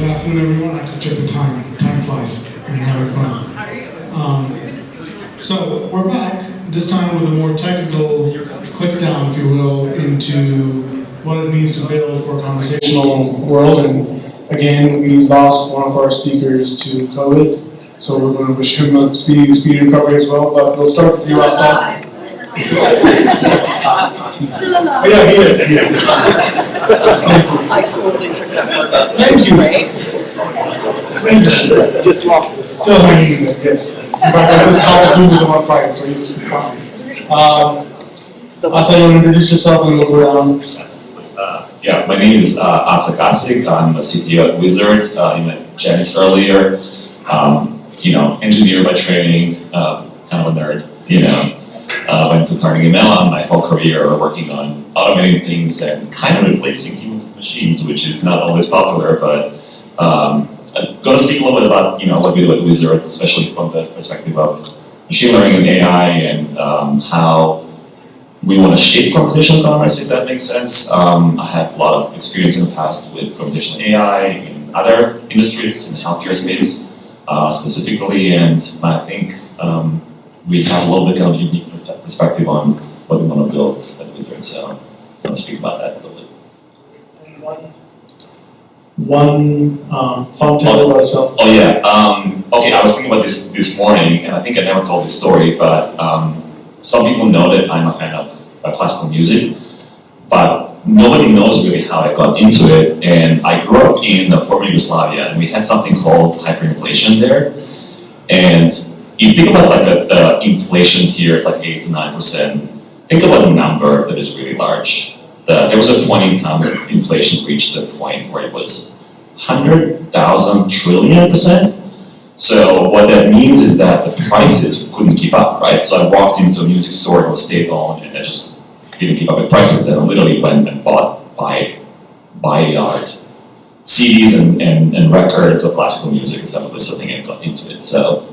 Good afternoon, everyone. I can check the time. Time flies. We're having fun. So we're back, this time with a more technical click down, if you will, into what it means to build for a conversational world. And again, we lost one of our speakers to COVID, so we're going to wish him a speedy recovery as well. But we'll start with you, Wadsack. Still alive. Oh, yeah, he is. I totally took that one. Thank you. Just lost this. Still hanging in there, yes. In fact, I just talked to him with him on Friday, so he's fine. Asa, you want to introduce yourself and we'll go around? Yeah, my name is Asa Gacic. I'm a CTO at Wizard. You met Janice earlier. Engineer by training, kind of a nerd, went to Carnegie Mellon my whole career working on automating things and kind of replacing humans with machines, which is not always popular, but I'm going to speak a little bit about what we do at Wizard, especially from the perspective of machine learning and AI and how we want to shape conversational commerce, if that makes sense. I have a lot of experience in the past with conversational AI in other industries, in the healthcare space specifically, and I think we have a little bit kind of unique perspective on what we want to build at Wizard, so I want to speak about that a little bit. One fun tale about yourself. Oh yeah. Okay, I was thinking about this morning, and I think I never told this story, but some people know that I'm a fan of classical music, but nobody knows really how I got into it. And I grew up in former Yugoslavia, and we had something called hyperinflation there. And you think about like the inflation here is like 8 to 9%. Think about a number that is really large. There was a point in time that inflation reached a point where it was 100,000 trillion %. So what that means is that the prices couldn't keep up, right? So I walked into a music store that was state-owned, and I just didn't keep up with prices, and I literally went and bought by yard CDs and records of classical music and stuff like this, something and got into it. So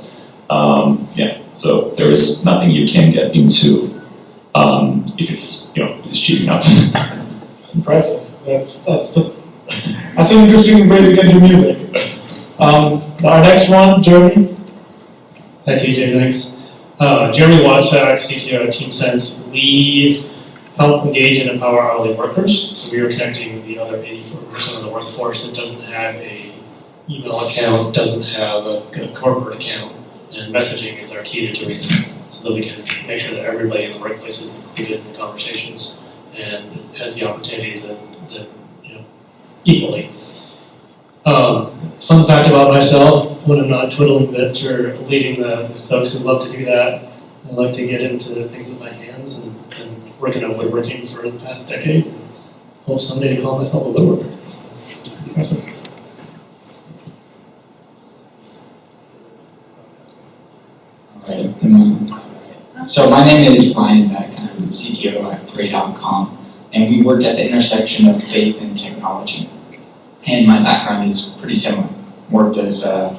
so there is nothing you can get into if it's cheap enough. Impressive. That's an interesting way to get into music. Our next one, Jeremy. Hi, TJ, thanks. Jeremy Wadsack, CTO at TeamSense. We help engage and empower hourly workers. So we are connecting the other 84% of the workforce that doesn't have a email account, doesn't have a corporate account. And messaging is our key to doing that, so that we can make sure that everybody in the workplace is included in the conversations and has the opportunities that equally. Fun fact about myself, when I'm not twiddling bits or leading the folks who love to do that, I like to get into things with my hands and working on woodworking for the past decade. Hope someday to call myself a woodworker. Awesome. So my name is Ryan Beck, and I'm the CTO at Pray.com, and we work at the intersection of faith and technology. And my background is pretty similar. Worked as a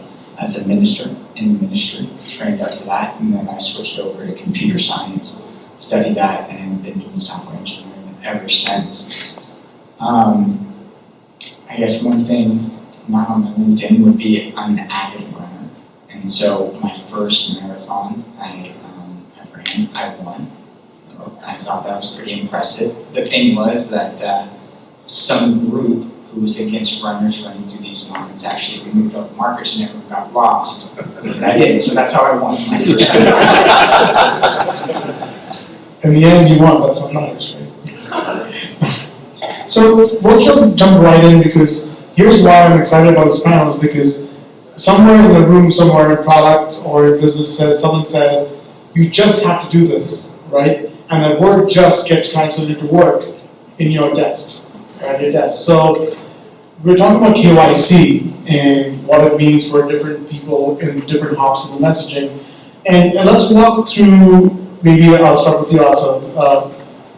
minister in the ministry, trained after that, and then I switched over to computer science, studied that, and been doing software engineering ever since. I guess one thing not on my LinkedIn would be I'm an avid runner, and so my first marathon I won. I thought that was pretty impressive. The thing was that some group who was against runners running through these markets actually removed all the markers and everyone got lost. But I did, so that's how I won my first marathon. In the end, you won. That's what matters, right? So we'll jump right in, because here's why I'm excited about this panel, is because somewhere in the room, somewhere in product or in business someone says, you just have to do this, right? And that word just gets translated to work in your desks, at your desk. So we're talking about KYC and what it means for different people in different hops of the messaging. And let's walk through, maybe I'll start with you also.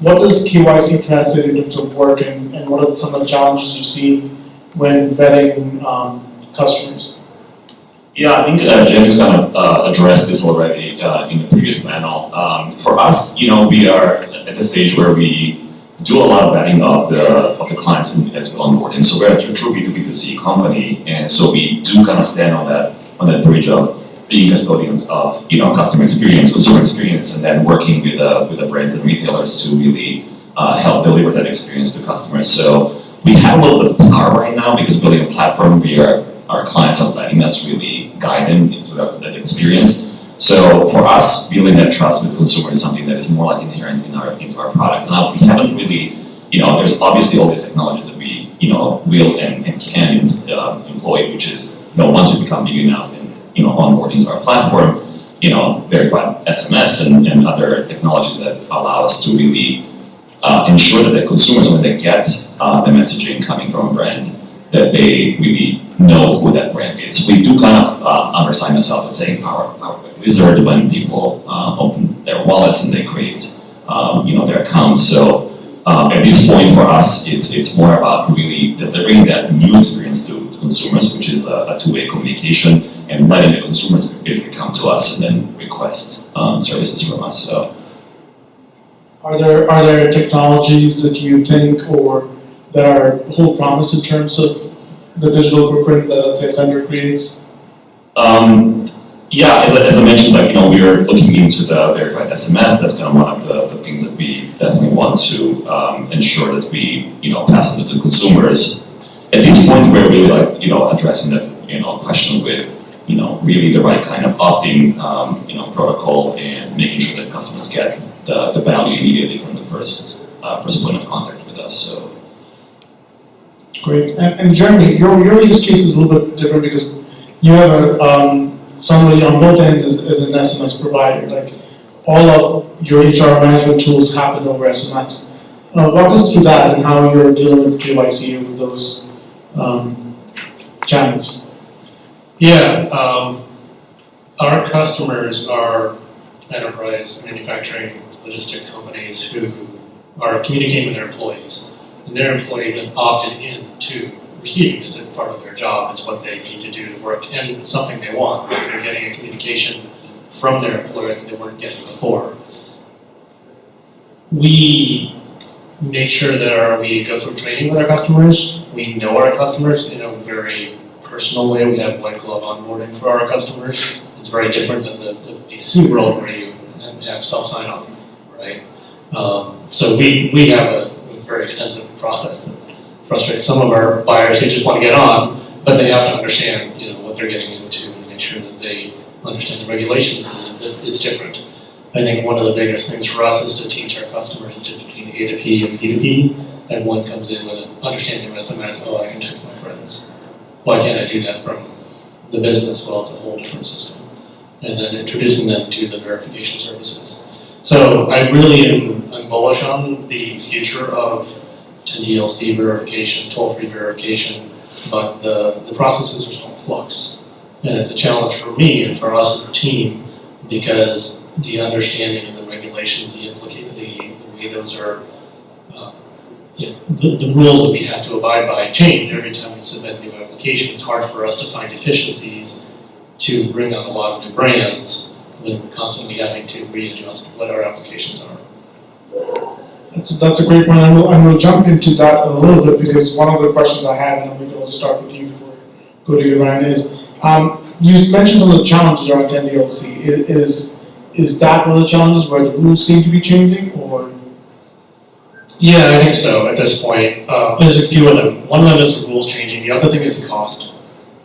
What does KYC translate in terms of work, and what are some of the challenges you see when vetting customers? Yeah, I think Jenny's kind of addressed this already in the previous panel. For us, we are at the stage where we do a lot of vetting of the clients as we onboard. And so we're a true B2B2C company, and so we do kind of stand on that bridge of being custodians of customer experience, consumer experience, and then working with the brands and retailers to really help deliver that experience to customers. So we have a little bit of power right now because building a platform where our clients are letting us really guide them into that experience. So for us, building that trust with consumers is something that is more like inherent into our product. Now, we haven't really, there's obviously all these technologies that we, will and can employ, which is, once we become big enough and, onboarding to our platform, verified SMS and other technologies that allow us to really ensure that the consumers, when they get the messaging coming from a brand, that they really know who that brand is. We do kind of undersign ourselves as saying power wizard when people open their wallets and they create their accounts. So at this point for us, it's more about really delivering that new experience to consumers, which is a two-way communication, and letting the consumers basically come to us and then request services from us. So, are there technologies that you think or that hold promise in terms of the digital footprint that, let's say, a sender creates? Yeah, as I mentioned, we are looking into the verified SMS. That's kind of one of the things that we definitely want to ensure that we pass it to the consumers. At this point, we're really addressing that question with really the right kind of opt-in protocol and making sure that customers get the value immediately from the first point of contact with us. So. Great. And Jeremy, your use case is a little bit different because you have somebody on both ends as an SMS provider. Like all of your HR management tools happen over SMS. Walk us through that and how you're dealing with KYC with those channels. Yeah, our customers are enterprise manufacturing logistics companies who are communicating with their employees. And their employees have opted in to receiving this as part of their job. It's what they need to do to work, and it's something they want. They're getting a communication from their employer that they weren't getting before. We make sure that we go through training with our customers. We know our customers in a very personal way. We have white glove onboarding for our customers. It's very different than the B2C world where you have self-sign-on, right? So we have a very extensive process that frustrates some of our buyers who just want to get on, but they have to understand, what they're getting into and make sure that they understand the regulations and that it's different. I think one of the biggest things for us is to teach our customers the difference between A2P and B2P, and one comes in with an understanding of SMS, I can text my friends. Why can't I do that from the business? Well, it's a whole different system. And then introducing them to the verification services. So I really am bullish on the future of 10DLC verification, toll-free verification, but the processes are still in flux. And it's a challenge for me and for us as a team because the understanding of the regulations, the way those are, the rules that we have to abide by change every time we submit a new application. It's hard for us to find efficiencies to bring on a lot of new brands when we're constantly having to readjust what our applications are. That's a great point. And we'll jump into that a little bit because one of the questions I had, and we'll start with you before we go to you, Ryan, is you mentioned some of the challenges around 10DLC. Is that one of the challenges where the rules seem to be changing, or? Yeah, I think so at this point. There's a few of them. One of them is the rules changing. The other thing is the cost,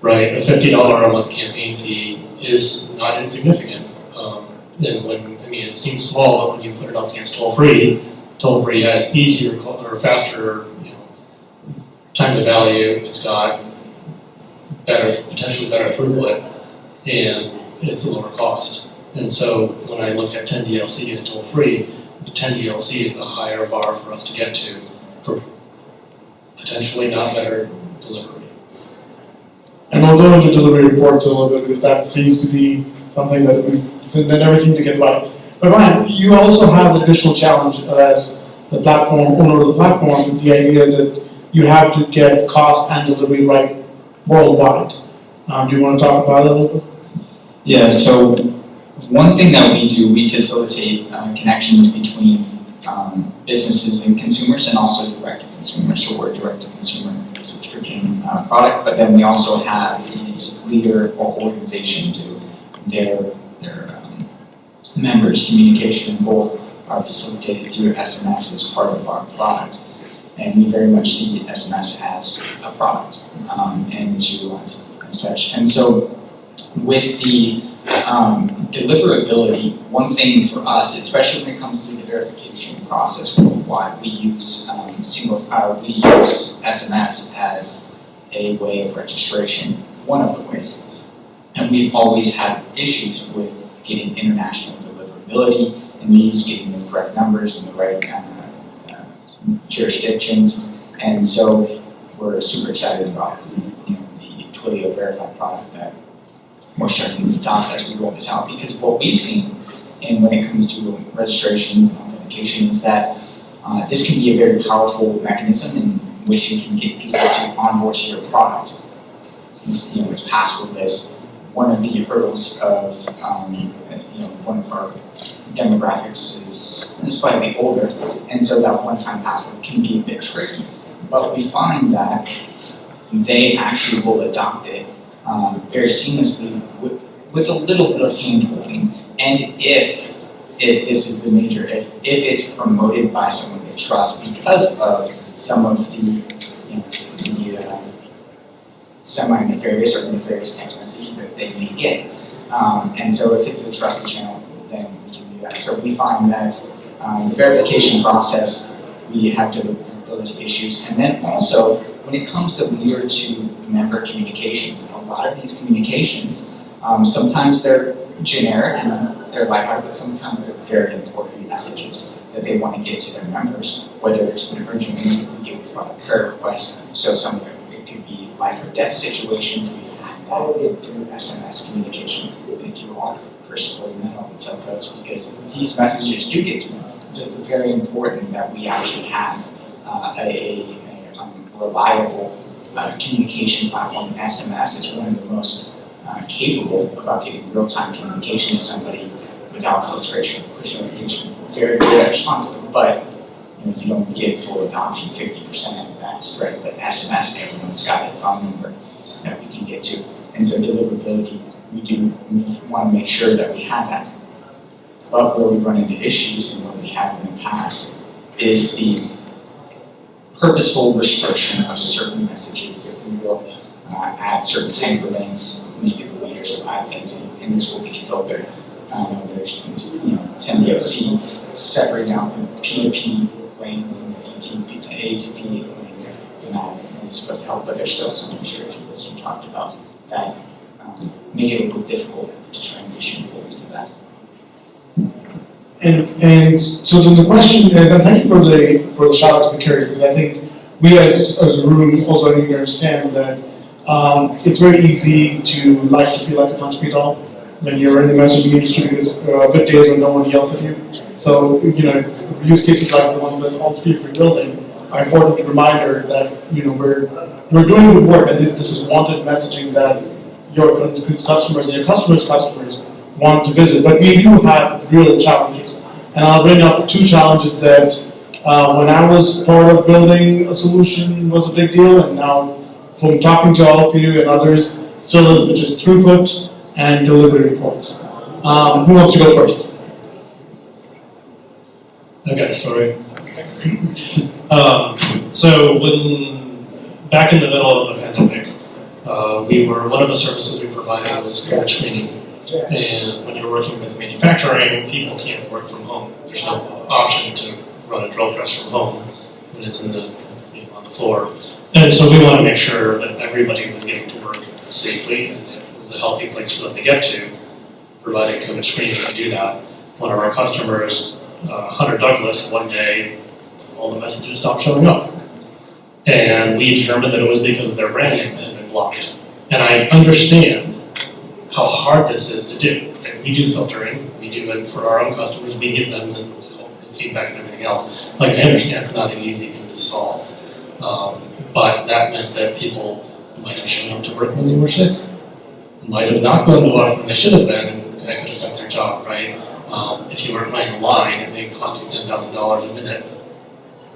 right? A $50 a month campaign fee is not insignificant. It seems small, but when you put it up against toll-free has easier or faster, time to value. It's got potentially better throughput, and it's a lower cost. And so when I look at 10DLC and toll-free, the 10DLC is a higher bar for us to get to for potentially not better delivery. And we'll go into delivery reports a little bit because that seems to be something that never seem to get right. But Ryan, you also have an additional challenge as the owner of the platform, the idea that you have to get cost and delivery right worldwide. Do you want to talk about that a little bit? Yeah, so one thing that we do, we facilitate connections between businesses and consumers, and also direct to consumers. So we're a direct to consumer subscription product, but then we also have these leader or organization do their members' communication, both are facilitated through SMS as part of our product. And we very much see SMS as a product and is utilized as such. And so with the deliverability, one thing for us, especially when it comes to the verification process worldwide, we use we use SMS as a way of registration, one of the ways. And we've always had issues with getting international deliverability and these getting the correct numbers and the right jurisdictions. And so we're super excited about the Twilio verified product that we're starting to adopt as we roll this out, because what we've seen, and when it comes to registrations and authentication, is that this can be a very powerful mechanism in which you can get people to onboard to your product. It's passwordless. One of the hurdles of one of our demographics is slightly older, and so that one-time password can be a bit tricky. But we find that they actually will adopt it very seamlessly with a little bit of hand-holding. And if this is the major if it's promoted by someone they trust because of some of the semi-nefarious or nefarious text messages that they may get. And so if it's a trusted channel, then we can do that. So we find that the verification process, we have deliverability issues. And then also, when it comes to leader to member communications, a lot of these communications, sometimes they're generic and they're lighthearted, but sometimes they're very important messages that they want to get to their members, whether it's an urgent need, we give a prayer request. So some of it could be life or death situations. We've had that through SMS communications. Thank you all for supporting that on the telcos, because these messages do get to them. So it's very important that we actually have a reliable communication platform. SMS is one of the most capable about getting real-time communication to somebody without filtration, push notification. Very good responsive, but you don't get full adoption 50%. That's right. But SMS, everyone's got a phone number that we can get to, and so deliverability, we want to make sure that we have that. But where we run into issues, and what we have in the past, is the purposeful restriction of certain messages. If we will add certain hyperlinks, maybe the leaders will add things, and this will be filtered. There's things, 10DLC separating out the P2P lanes and the A2P lanes, and it's supposed to help, but there's still some restrictions, as you talked about, that make it a little difficult to transition forward to that. And so then the question is, and thank you for the shout out to the carriers, because I think we as a room also need to understand that it's very easy to feel like a punch me doll when you're in the messaging industry, because there are good days when no one yells at you. So use cases like the ones that all three of you are building are important reminder that we're doing good work, and this is wanted messaging that your customers and your customers' customers want to visit. But we do have real challenges, and I'll bring up two challenges that when I was part of building a solution was a big deal, and now from talking to all of you and others still is, which is throughput and delivery reports. Who wants to go first? Okay, sorry. So back in the middle of the pandemic, one of the services we provided was code screening. And when you're working with manufacturing, people can't work from home. There's no option to run a drill press from home when it's on the floor. And so we want to make sure that everybody was getting to work safely and that it was a healthy place for them to get to, providing code screening to do that. One of our customers, Hunter Douglas, one day all the messages stopped showing up. And we determined that it was because of their brand name that had been blocked. And I understand how hard this is to do. And we do filtering, we do it for our own customers, we give them the feedback and everything else. I understand it's not an easy thing to solve. But that meant that people might have shown up to work when they were sick, might have not gone to work when they should have been, and that could affect their job, right? If you were running a line, it may cost you $10,000 a minute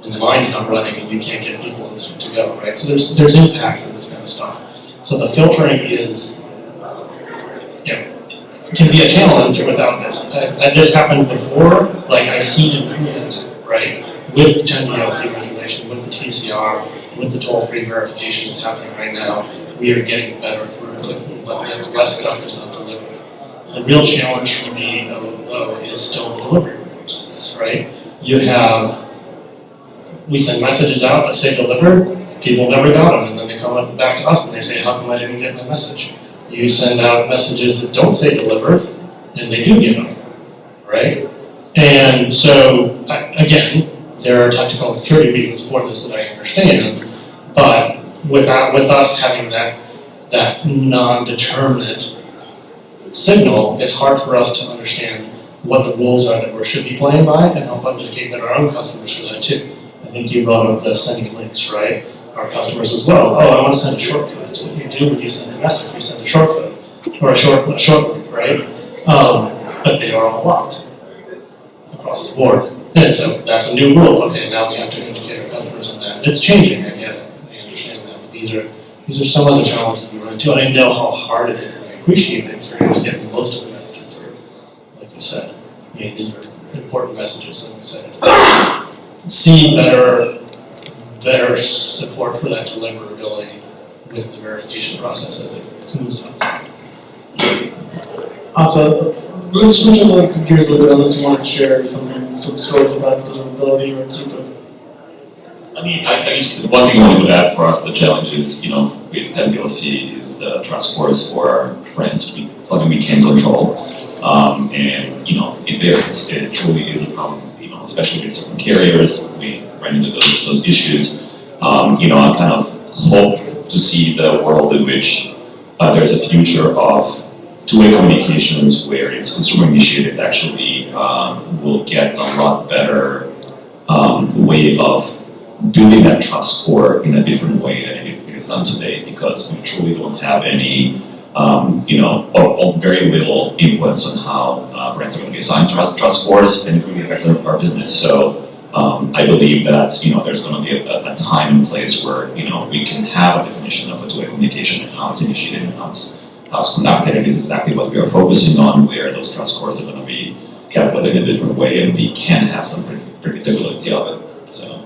when the line's not running and you can't get people to go, right? So there's impacts in this kind of stuff. So the filtering is, can be a challenge without this. This happened before, like I've seen improvement, right? With 10 DLC regulation, with the TCR, with the toll-free verifications happening right now, we are getting better through it, but less stuff is not delivered. The real challenge for me, though, is still the delivery process, right? We send messages out that say delivered, people never got them, and then they come back to us and they say, how come I didn't get my message? You send out messages that don't say delivered, and they do get them, right? And so, again, there are technical and security reasons for this that I understand, but with us having that non-determinate signal, it's hard for us to understand what the rules are that we should be playing by and help educate our own customers for that too. I think you brought up the sending links, right? Our customers as well. Oh, I want to send a shortcode. It's what you do when you send a message. You send a shortcode or a short link, right? But they are all locked across the board. And so that's a new rule. Okay, now we have to educate our customers on that. And it's changing. I get it. I understand that. But these are some of the challenges we run into. And I know how hard it is. And I appreciate that Carrier's getting most of the messages through. Like you said, these are important messages. Like you said, see better support for that deliverability with the verification process as it moves on. So let's switch a little gears a little bit unless you want to share some stories about deliverability or throughput. I mean, I guess one thing I wanted to add for us, the challenge is, with 10 DLC is the trust scores for our brands. It's something we can't control. And, it varies. It truly is a problem, especially with certain carriers. We run into those issues. I kind of hope to see the world in which there's a future of two-way communications where it's consumer-initiated actually will get a lot better way of building that trust score in a different way than it is done today, because we truly don't have any, or very little influence on how brands are going to be assigned trust scores, and it really affects our business. So I believe that there's going to be a time and place where we can have a definition of a two-way communication and how it's initiated and how it's conducted, and this is exactly what we are focusing on, where those trust scores are going to be calculated in a different way, and we can have some predictability of it. So,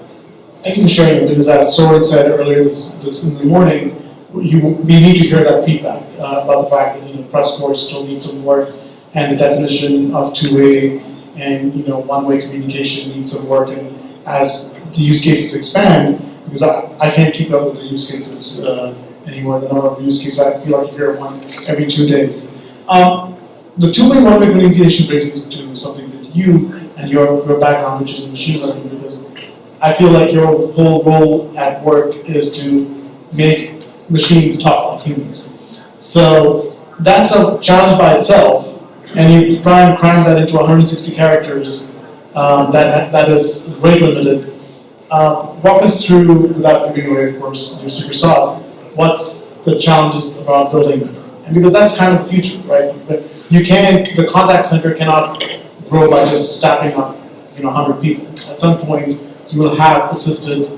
thank you for sharing it, because as Soren said earlier this in the morning, we need to hear that feedback about the fact that trust scores still need some work, and the definition of two-way and one-way communication needs some work, and as the use cases expand, because I can't keep up with the use cases anymore. The number of use cases, I feel like you hear one every 2 days. The two-way, one-way communication brings us to something that you and your background, which is in machine learning, because I feel like your whole role at work is to make machines talk like humans. So that's a challenge by itself, and you try and cram that into 160 characters. That is rate limited. Walk us through, without giving away, of course, your secret sauce, what's the challenges about building that? And because that's kind of the future, right? But the contact center cannot grow by just staffing up, 100 people. At some point, you will have assisted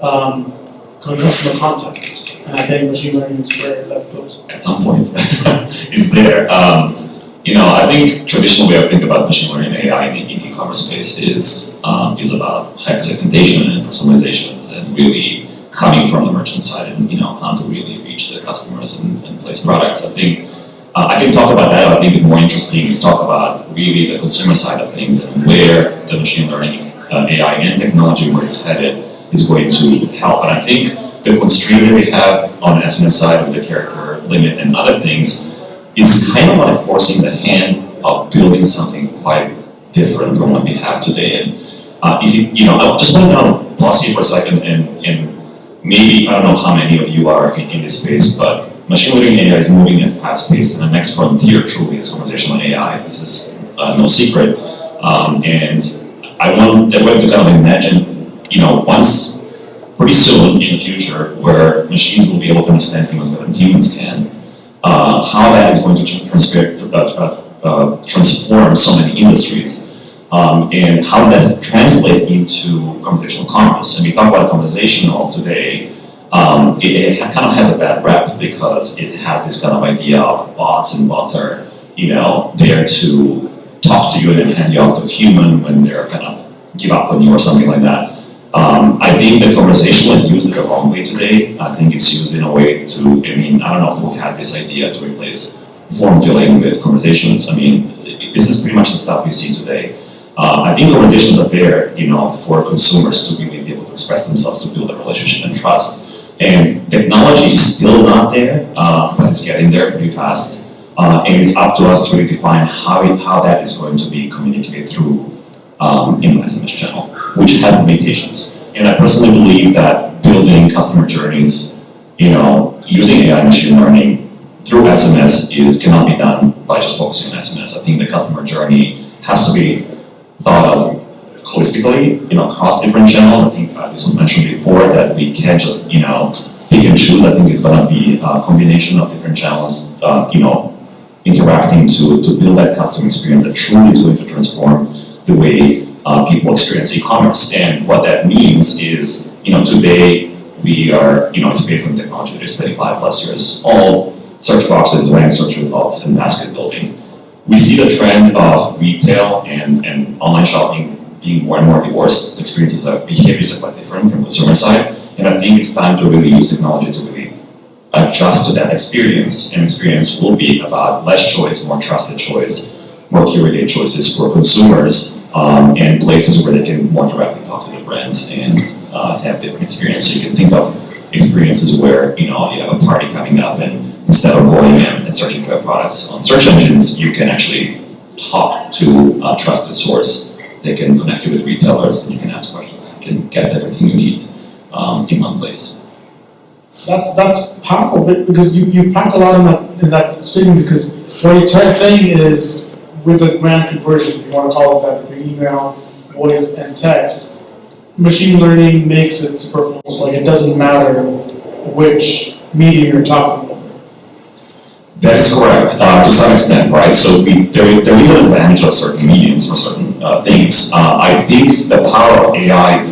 customer contact, and I think machine learning is where that goes. At some point, it's there. I think traditional way of thinking about machine learning and AI in the e-commerce space is about hyper-segmentation and personalizations, and really coming from the merchant side, and how to really reach the customers and place products. I think I can talk about that. I think it's more interesting is talk about really the consumer side of things and where the machine learning, AI, and technology, where it's headed, is going to help. And I think the constraint that we have on the SMS side with the character limit and other things is kind of like forcing the hand of building something quite different from what we have today. And I just want to pause here for a second and maybe, I don't know how many of you are in this space, but machine learning AI is moving at a fast pace, and the next frontier truly is conversational AI. This is no secret. And I want everyone to kind of imagine, once, pretty soon in the future, where machines will be able to understand things better than humans can, how that is going to transformed so many industries. And how does it translate into conversational commerce? And we talk about conversational today. It kind of has a bad rep because it has this kind of idea of bots, and bots are, there to talk to you and then hand you off to a human when they're kind of give up on you or something like that. I think the conversational is used the wrong way today. I think it's used in a way to, I don't know who had this idea to replace form filling with conversations. This is pretty much the stuff we see today. I think conversations are there, for consumers to really be able to express themselves, to build a relationship and trust. And technology is still not there, but it's getting there pretty fast. And it's up to us to really define how that is going to be communicated through SMS channel, which has limitations. And I personally believe that building customer journeys, using AI machine learning through SMS cannot be done by just focusing on SMS. I think the customer journey has to be thought of holistically, across different channels. I think this was mentioned before that we can't just, pick and choose. I think it's going to be a combination of different channels, interacting to build that customer experience that truly is going to transform the way people experience e-commerce. And what that means is, today we are, it's based on technology that is 25 plus years. All search boxes, rank search results, and basket building. We see the trend of retail and online shopping being more and more divorced. Behaviors are quite different from the consumer side. And I think it's time to really use technology to really adjust to that experience. And experience will be about less choice, more trusted choice, more curated choices for consumers, and places where they can more directly talk to the brands and have different experiences. So you can think of experiences where you have a party coming up, and instead of going and searching for products on search engines, you can actually talk to a trusted source. They can connect you with retailers, and you can ask questions. You can get everything you need in one place. That's powerful, because you packed a lot in that statement, because what you're saying is, with the brand conversion, if you want to call it that, between email, voice, and text, machine learning makes it superfluous. Like, it doesn't matter which medium you're talking about. That is correct, to some extent, right? So there is an advantage of certain mediums for certain things. I think the power of AI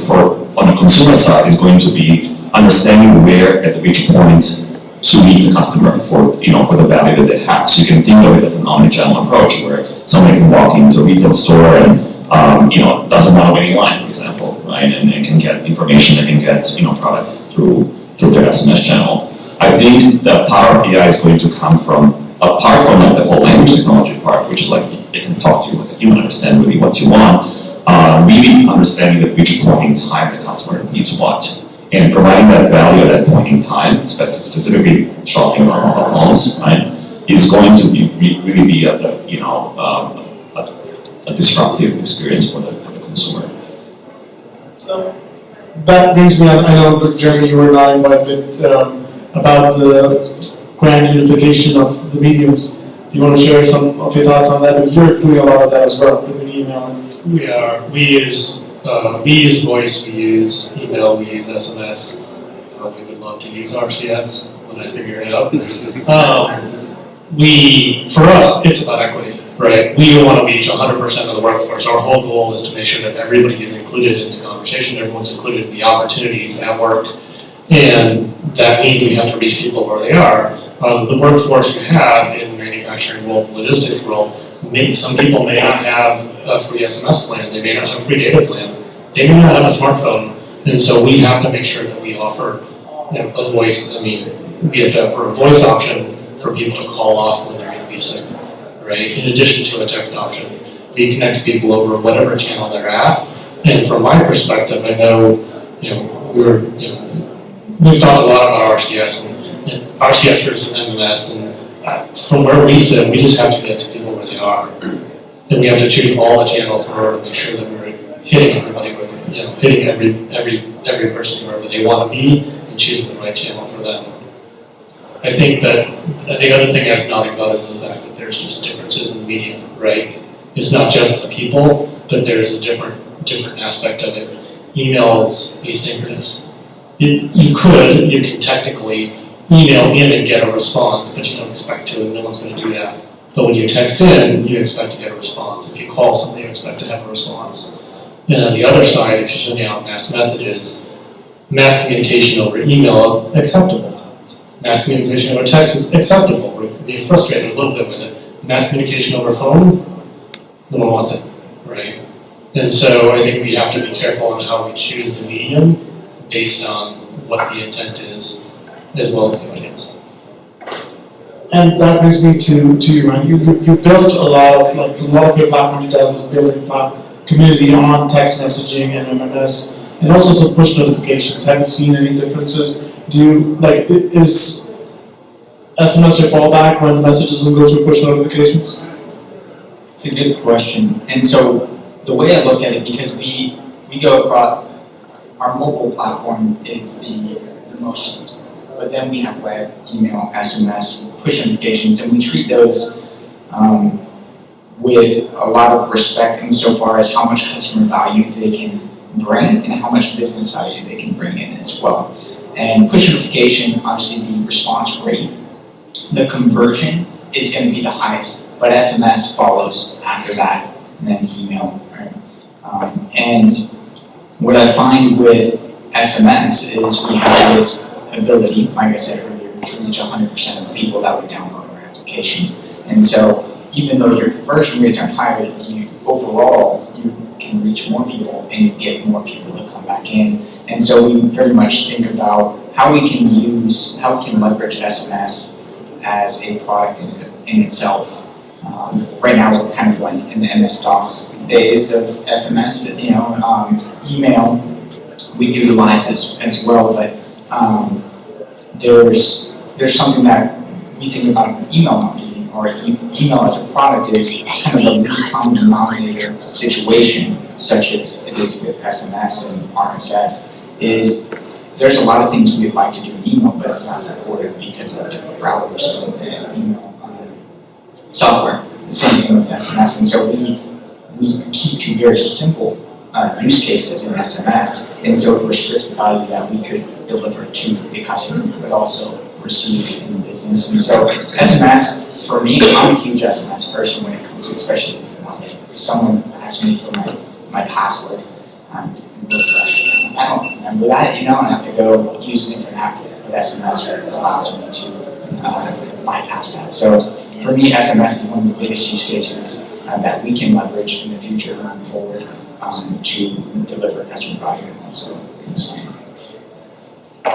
on the consumer side is going to be understanding where, at which point, to meet the customer for the value that they have. So you can think of it as an omnichannel approach, where somebody can walk into a retail store and doesn't want to wait in line, for example, right? And they can get information, they can get products through their SMS channel. I think the power of AI is going to come from, apart from the whole language technology part, which is like it can talk to you like a human, understand really what you want, really understanding at which point in time the customer needs what. And providing that value at that point in time, specifically shopping on mobile phones, right, is going to really be a disruptive experience for the consumer. So that brings me on. I know, Jeremy, you were nodding quite a bit about the grand unification of the mediums. Do you want to share some of your thoughts on that? Because you're doing a lot of that as well, between email and... We are. We use voice, we use email, we use SMS. We would love to use RCS when I figure it out. For us, it's about equity, right? We want to reach 100% of the workforce. Our whole goal is to make sure that everybody is included in the conversation, everyone's included in the opportunities at work, and that means we have to reach people where they are. The workforce we have in manufacturing world, logistics world, some people may not have a free SMS plan, they may not have a free data plan, they may not have a smartphone, and so we have to make sure that we offer a voice. We have to offer a voice option for people to call off when they're going to be sick, right? In addition to a text option, we connect people over whatever channel they're at. And from my perspective, I know, we've talked a lot about RCS and RCS versus MMS, and from where we sit, we just have to get to people where they are, and we have to choose all the channels in order to make sure that we're hitting everybody, hitting every person wherever they want to be, and choosing the right channel for them. I think that the other thing I was nodding about is the fact that there's just differences in medium, right? It's not just the people, but there's a different aspect of it. Email is asynchronous. You can technically email in and get a response, but you don't expect to, and no one's going to do that. But when you text in, you expect to get a response. If you call somebody, you expect to have a response. And on the other side, if you're sending out mass messages, mass communication over email is acceptable. Mass communication over text is acceptable. We're being frustrated a little bit with it. Mass communication over phone, no one wants it, right? And so I think we have to be careful on how we choose the medium based on what the intent is, as well as the audience. And that brings me to you, Ryan. You built a lot of, like, a lot of your platform does is building community on text messaging and MMS, and also some push notifications. Have you seen any differences? Do you, like, is SMS your fallback when the message doesn't go through push notifications? It's a good question. And so the way I look at it, because we go across, our mobile platform is the most used. But then we have web, email, SMS, push notifications, and we treat those with a lot of respect insofar as how much customer value they can bring and how much business value they can bring in as well. And push notification, obviously the response rate, the conversion is going to be the highest, but SMS follows after that, and then email. Right? And what I find with SMS is we have this ability, like I said earlier, to reach 100% of the people that would download our applications. And so even though your conversion rates aren't higher, overall you can reach more people and you get more people to come back in. And so we very much think about how we can leverage SMS as a product in itself. Right now we're kind of like in the MS-DOS days of SMS, email we utilize as well, but there's something that we think about email marketing, or email as a product is kind of the least common denominator situation, such as it is with SMS and RSS, is there's a lot of things we'd like to do in email, but it's not supported because of different browsers and email software. Same thing with SMS, and so we keep to very simple use cases in SMS, and so it restricts the value that we could deliver to the customer, but also receive in the business. And so SMS, for me, I'm a huge SMS person when it comes to, especially if someone asks me for my password, refresh. I don't remember that, and I have to go use a different app, but SMS allows me to bypass that. So for me, SMS is one of the biggest use cases that we can leverage in the future moving forward to deliver customer value and also business value.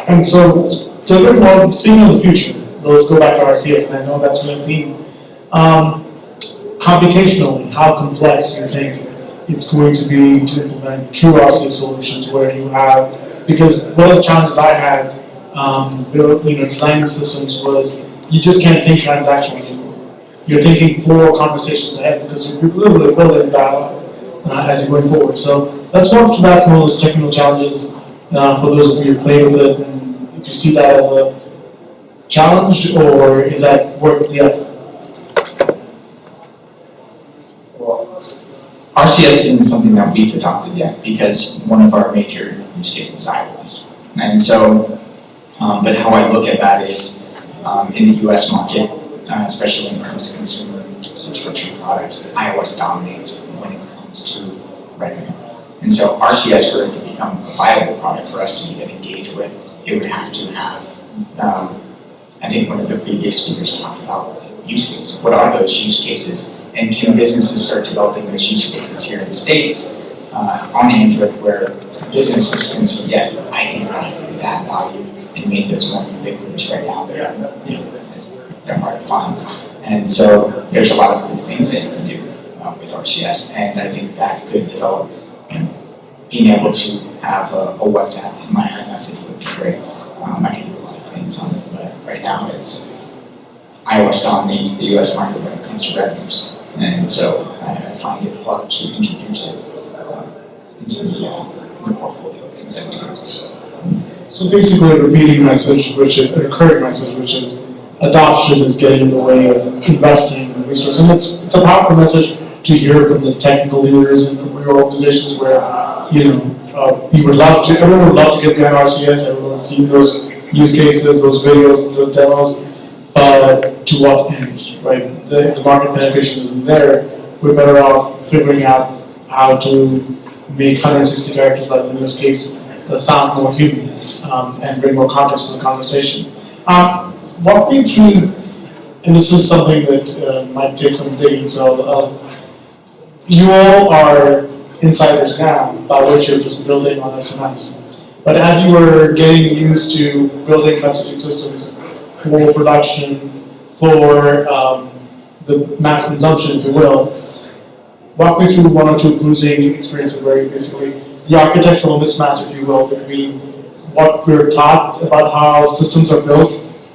And so, speaking of the future, let's go back to RCS, and I know that's really theme. Computationally, how complex do you think it's going to be to implement true RCS solutions where you have, because one of the challenges I had designing systems was you just can't think transactionally anymore. You're thinking 4 conversations ahead because you're literally building dialogue as you're going forward. So let's walk through that, some of those technical challenges for those of you who play with it, and if you see that as a challenge or is that work with the effort? Well, RCS isn't something that we've adopted yet because one of our major use cases is iOS. And so, but how I look at that is in the US market, especially when it comes to consumer subscription products, iOS dominates when it comes to revenue. And so RCS, for it to become a viable product for us to even engage with, it would have to have, I think one of the previous speakers talked about use cases. What are those use cases? And can businesses start developing those use cases here in the States on Android where businesses can see, yes, I can add value and make those more ubiquitous. Right now they're hard to find. And so there's a lot of cool things that you can do with RCS, and I think that could develop. Being able to have a Wadsack in my iMessage would be great. I can do a lot of things on it, but right now it's iOS dominates the US market when it comes to revenues, and so I find it hard to introduce it into the portfolio of things that we do. So basically a repeating message, which is a recurring message, which is adoption is getting in the way of investing in resources. And it's a powerful message to hear from the technical leaders and from your organizations where, everyone would love to get behind RCS, everyone has seen those use cases, those videos, those demos, but to what end, right? The market penetration isn't there. We're better off figuring out how to make 160 characters, like in this case, that sound more human and bring more context to the conversation. Walk me through, and this is something that might take some digging, so you all are insiders now by virtue of just building on SMS. But as you were getting used to building messaging systems for production, for the mass consumption, if you will, walk me through one or two bruising experiences where you basically, the architectural mismatch, if you will, between what we're taught about how systems are built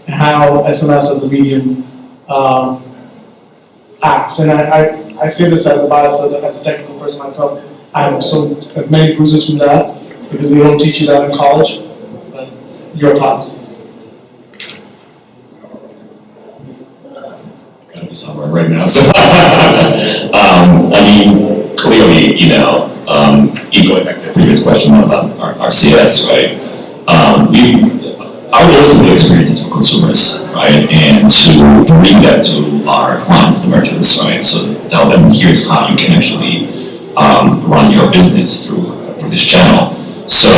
and how SMS as a medium acts. And I say this as a bias, as a technical person myself. I have many bruises from that because they don't teach you that in college. But your thoughts? Gotta be somewhere right now. So, I mean, clearly, going back to the previous question about our CS, right? Our goal is to build experiences for consumers, right? And to bring that to our clients, the merchants, right? So tell them, here's how you can actually run your business through this channel. So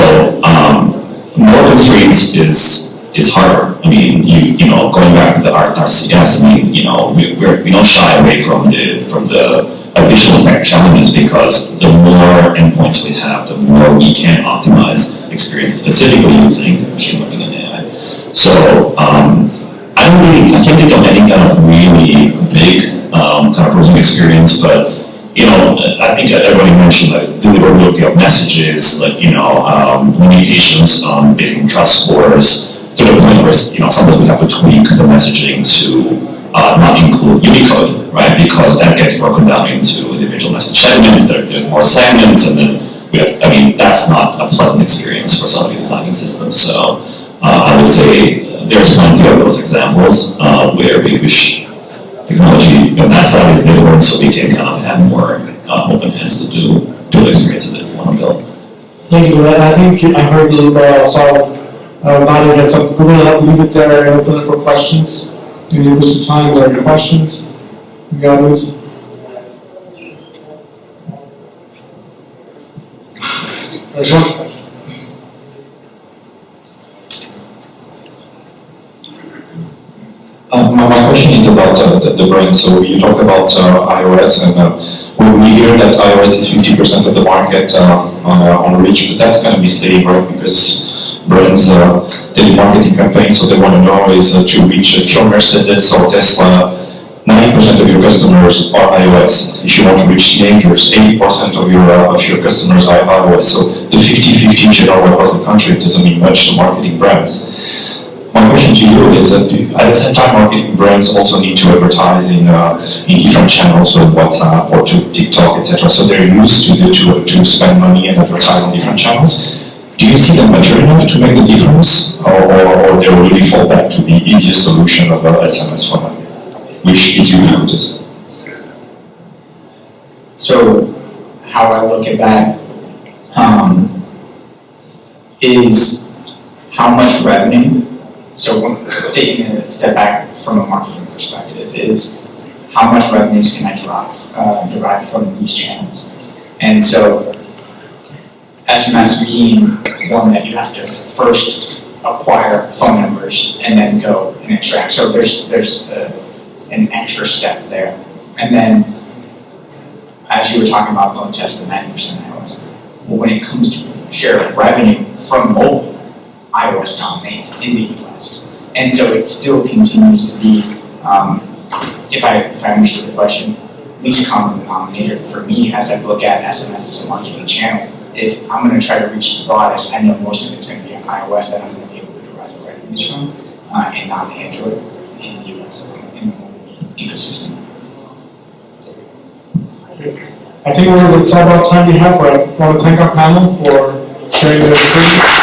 more constraints is harder. I mean, going back to our CS, I mean, we don't shy away from the additional tech challenges because the more endpoints we have, the more we can optimize experiences, specifically using machine learning and AI. So I can't think of any kind of really big kind of bruising experience, but I think everybody mentioned like deliverability of messages, like limitations based on trust scores, to the point where sometimes we have to tweak the messaging to not include Unicode, right? Because that gets broken down into individual message segments. There's more segments, and then that's not a pleasant experience for somebody designing systems. So I would say there's plenty of those examples where we wish technology on that side is different, so we can kind of have more open hands to do the experiences that we want to build. Thank you for that. I think I heard you saw nodding at something. We're going to leave it there and open it for questions. In the interest of time, there are your questions. You got this. There's one. My question is about the brand. So you talk about iOS, and when we hear that iOS is 50% of the market on reach, but that's going to be steady, right? Because brands they do marketing campaigns, so they want to know is to reach if you're Mercedes or Tesla, 90% of your customers are iOS. If you want to reach teenagers, 80% of your customers are iOS. So the 50-50 general across the country doesn't mean much to marketing brands. My question to you is that at the same time, marketing brands also need to advertise in different channels, so WhatsApp or to TikTok, etc. So they're used to spend money and advertise on different channels. Do you see them mature enough to make the difference, or they really fall back to the easiest solution of SMS for them, which is ubiquitous? So how I look at that is how much revenue. So taking a step back from a marketing perspective is how much revenues can I derive from these channels. And so SMS being one that you have to first acquire phone numbers and then go and extract. So there's an extra step there. And then, as you were talking about, going to test the 90% iOS. Well, when it comes to share of revenue from mobile, iOS dominates in the US. And so it still continues to be, if I understood the question, least common denominator for me as I look at SMS as a marketing channel is I'm going to try to reach the broadest. I know most of it's going to be on iOS that I'm going to be able to derive the revenues from, and not Android in the US, in the mobile ecosystem. I think that's all about time we have. I want to thank our panel for sharing their experience.